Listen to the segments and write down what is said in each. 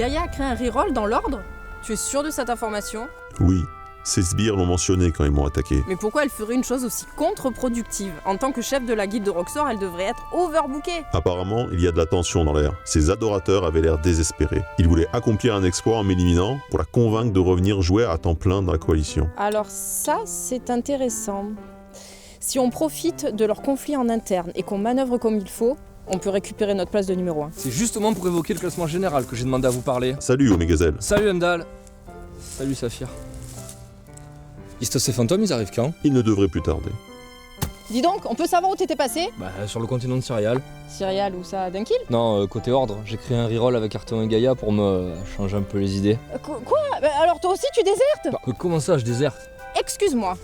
Gaïa a créé un reroll dans l'ordre? Tu es sûr de cette information? Oui, ces sbires l'ont mentionné quand ils m'ont attaqué. Mais pourquoi elle ferait une chose aussi contre-productive? En tant que chef de la guilde de Roxor, elle devrait être overbookée. Apparemment, il y a de la tension dans l'air. Ses adorateurs avaient l'air désespérés. Ils voulaient accomplir un exploit en m'éliminant pour la convaincre de revenir jouer à temps plein dans la coalition. Alors ça, c'est intéressant. Si on profite de leur conflit en interne et qu'on manœuvre comme il faut, on peut récupérer notre place de numéro 1. C'est justement pour évoquer le classement général que j'ai demandé à vous parler. Salut Omégazel. Salut Emdal. Salut Saphir. Istos et Fantômes, ils arrivent quand? Il ne devrait plus tarder. Dis donc, on peut savoir où t'étais passé? Bah sur le continent de Cyrial. Cyrial ou ça, Dunkil? Non, côté ordre, j'ai créé un reroll avec Arteon et Gaïa pour me changer un peu les idées. Quoi? Alors toi aussi tu désertes? Bah, comment ça, je déserte? Excuse-moi.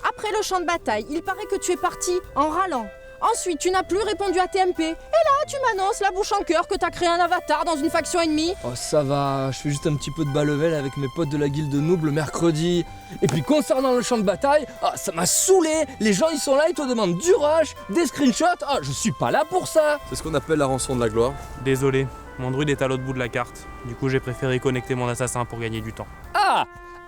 Après le champ de bataille, il paraît que tu es parti en râlant. Ensuite, tu n'as plus répondu à TMP. Et là, tu m'annonces la bouche en cœur que t'as créé un avatar dans une faction ennemie. Oh ça va, je fais juste un petit peu de bas level avec mes potes de la guilde de noob le mercredi. Et puis concernant le champ de bataille, ça m'a saoulé. Les gens ils sont là, ils te demandent du rush, des screenshots. Je suis pas là pour ça. C'est ce qu'on appelle la rançon de la gloire. Désolé, mon druide est à l'autre bout de la carte. Du coup, j'ai préféré connecter mon assassin pour gagner du temps.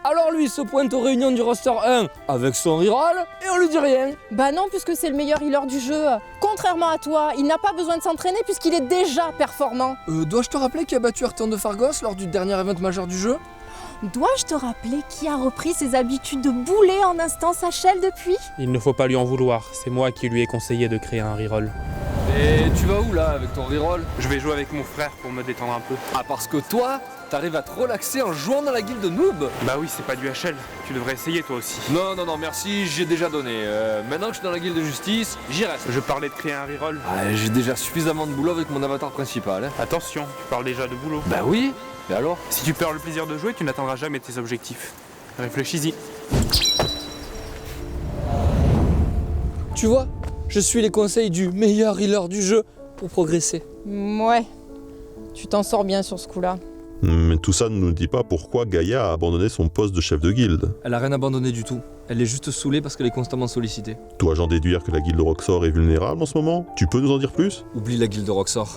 Alors lui il se pointe aux réunions du roster 1 avec son reroll et on lui dit rien. Bah non, puisque c'est le meilleur healer du jeu. Contrairement à toi, il n'a pas besoin de s'entraîner puisqu'il est déjà performant. Dois-je te rappeler qui a battu Arteon de Fargos lors du dernier event majeur du jeu? Dois-je te rappeler qui a repris ses habitudes de bouler en instance HL depuis? Il ne faut pas lui en vouloir, c'est moi qui lui ai conseillé de créer un reroll. Et tu vas où là avec ton reroll? Je vais jouer avec mon frère pour me détendre un peu. Parce que toi, t'arrives à te relaxer en jouant dans la guilde de noob? Bah oui, c'est pas du HL, tu devrais essayer toi aussi. Non, merci, j'ai déjà donné. Maintenant que je suis dans la guilde de justice, j'y reste. Je parlais de créer un reroll. J'ai déjà suffisamment de boulot avec mon avatar principal. Hein. Attention, tu parles déjà de boulot. Bah oui, et alors? Si tu perds le plaisir de jouer, tu n'atteindras jamais tes objectifs. Réfléchis-y. Tu vois, je suis les conseils du meilleur healer du jeu pour progresser. Ouais, tu t'en sors bien sur ce coup-là. Mais tout ça ne nous dit pas pourquoi Gaïa a abandonné son poste de chef de guilde. Elle a rien abandonné du tout. Elle est juste saoulée parce qu'elle est constamment sollicitée. Dois-je en déduire que la guilde de Roxor est vulnérable en ce moment? Tu peux nous en dire plus? Oublie la guilde de Roxor.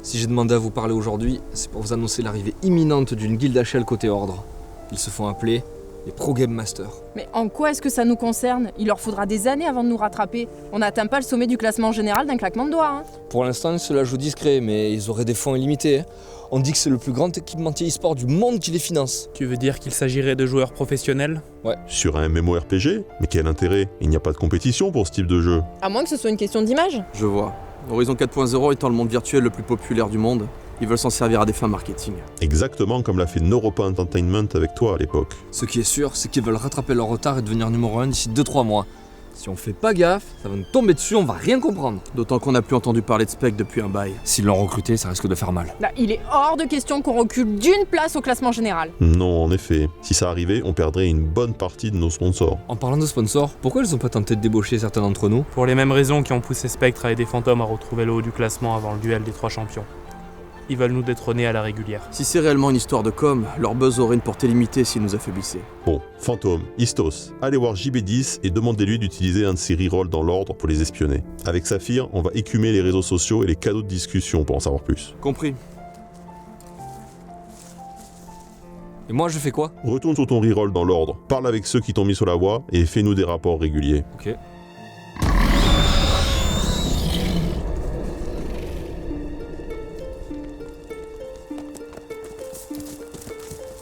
Si j'ai demandé à vous parler aujourd'hui, c'est pour vous annoncer l'arrivée imminente d'une guilde HL côté ordre. Ils se font appeler les Pro Game Masters. Mais en quoi est-ce que ça nous concerne? Il leur faudra des années avant de nous rattraper. On n'atteint pas le sommet du classement général d'un claquement de doigts. Pour l'instant, cela joue discret, mais ils auraient des fonds illimités. On dit que c'est le plus grand équipementier e-sport du monde qui les finance. Tu veux dire qu'il s'agirait de joueurs professionnels? Sur un MMORPG? Mais quel intérêt? Il n'y a pas de compétition pour ce type de jeu. À moins que ce soit une question d'image. Je vois. Horizon 4.0 étant le monde virtuel le plus populaire du monde, ils veulent s'en servir à des fins marketing. Exactement comme l'a fait Neuropa Entertainment avec toi à l'époque. Ce qui est sûr, c'est qu'ils veulent rattraper leur retard et devenir numéro 1 d'ici 2-3 mois. Si on fait pas gaffe, ça va nous tomber dessus, on va rien comprendre. D'autant qu'on n'a plus entendu parler de Spec depuis un bail. S'ils l'ont recruté, ça risque de faire mal. Là, il est hors de question qu'on recule d'une place au classement général. Non, en effet. Si ça arrivait, on perdrait une bonne partie de nos sponsors. En parlant de sponsors, pourquoi ils ont pas tenté de débaucher certains d'entre nous? Pour les mêmes raisons qui ont poussé Spectre et des fantômes à retrouver le haut du classement avant le duel des 3 champions. Ils veulent nous détrôner à la régulière. Si c'est réellement une histoire de com, leur buzz aurait une portée limitée s'ils nous affaiblissaient. Bon, Fantôme, Istos, allez voir JB10 et demandez-lui d'utiliser un de ses rerolls dans l'ordre pour les espionner. Avec Saphir, on va écumer les réseaux sociaux et les canaux de discussion pour en savoir plus. Compris. Et moi, je fais quoi? Retourne sur ton reroll dans l'ordre, parle avec ceux qui t'ont mis sur la voie et fais-nous des rapports réguliers. Ok.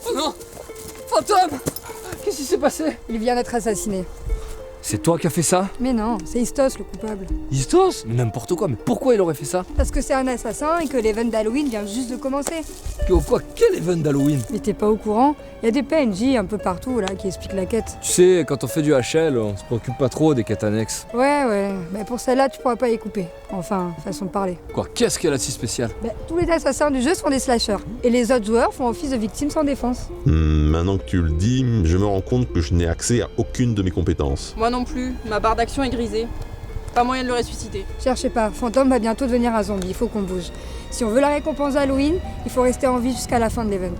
Oh non! Fantôme! Qu'est-ce qui s'est passé? Il vient d'être assassiné. C'est toi qui as fait ça? Mais non, c'est Istos le coupable. Istos? Mais n'importe quoi, mais pourquoi il aurait fait ça? Parce que c'est un assassin et que l'event d'Halloween vient juste de commencer. Quoi? Quel event d'Halloween? Mais t'es pas au courant? Il y a des PNJ un peu partout là qui expliquent la quête. Tu sais, quand on fait du HL, on se préoccupe pas trop des quêtes annexes. Ouais, mais pour celle-là tu pourras pas y couper. Enfin, façon de parler. Quoi? Qu'est-ce qu'elle a de si spécial? Tous les assassins du jeu sont des slashers. Et les autres joueurs font office de victimes sans défense. Maintenant que tu le dis, je me rends compte que je n'ai accès à aucune de mes compétences. Moi non plus, ma barre d'action est grisée. Pas moyen de le ressusciter. Cherchez pas, Fantôme va bientôt devenir un zombie, il faut qu'on bouge. Si on veut la récompense d'Halloween, il faut rester en vie jusqu'à la fin de l'event.